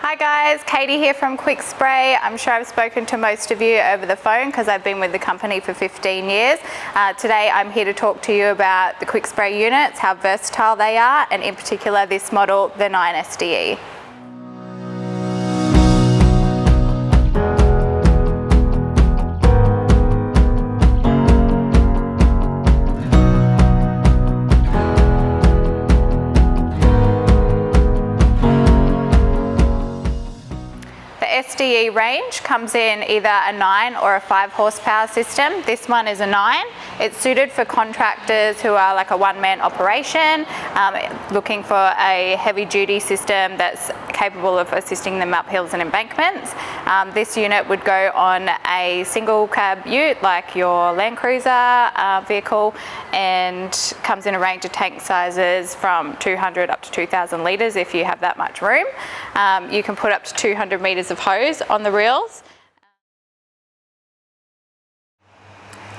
Hi guys, Katie here from Quick Spray. I'm sure I've spoken to most of you over the phone because I've been with the company for 15 years. Today I'm here to talk to you about the Quick Spray units, how versatile they are, and in particular this model, the 9SDE. The SDE range comes in either a 9 or a 5 horsepower system. This one is a 9. It's suited for contractors who are like a one-man operation, looking for a heavy-duty system that's capable of assisting them up hills and embankments. This unit would go on a single cab ute like your Land Cruiser vehicle, and comes in a range of tank sizes from 200 up to 2,000 litres if you have that much room. You can put up to 200 metres of hose on the reels.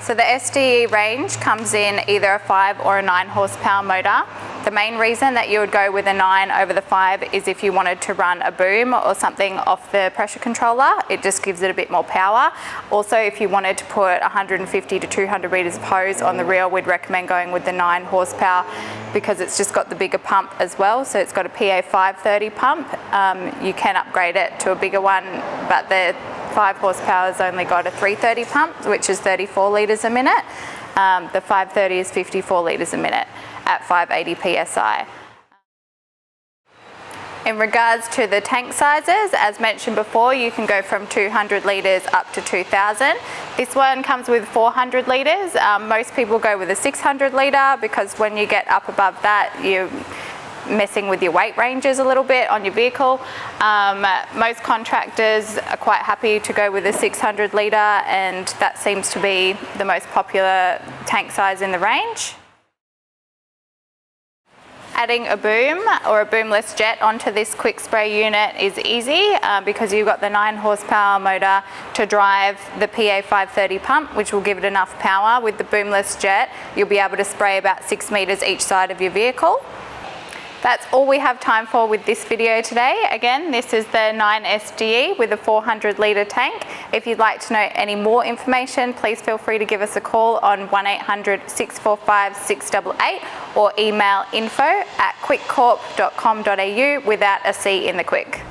So the SDE range comes in either a 5 or a 9 horsepower motor. The main reason that you would go with a 9 over the 5 is if you wanted to run a boom or something off the pressure controller. It just gives it a bit more power. Also, if you wanted to put 150 to 200 metres of hose on the reel, we'd recommend going with the 9 horsepower because it's just got the bigger pump as well. So it's got a PA 530 pump. You can upgrade it to a bigger one, but the 5 horsepower has only got a 330 pump, which is 34 litres a minute. The 530 is 54 litres a minute at 580 psi. In regards to the tank sizes, as mentioned before, you can go from 200 litres up to 2,000. This one comes with 400 litres. Most people go with a 600 litre because when you get up above that, you're messing with your weight ranges a little bit on your vehicle. Most contractors are quite happy to go with a 600 litre, and that seems to be the most popular tank size in the range. Adding a boom or a boomless jet onto this Quick Spray unit is easy because you've got the 9 horsepower motor to drive the PA 530 pump, which will give it enough power. With the boomless jet, you'll be able to spray about 6 metres each side of your vehicle. That's all we have time for with this video today. Again, this is the 9SDE with a 400 litre tank. If you'd like to know any more information, please feel free to give us a call on 1800 645 688 or email info@quickcorp.com.au without a C in the quick.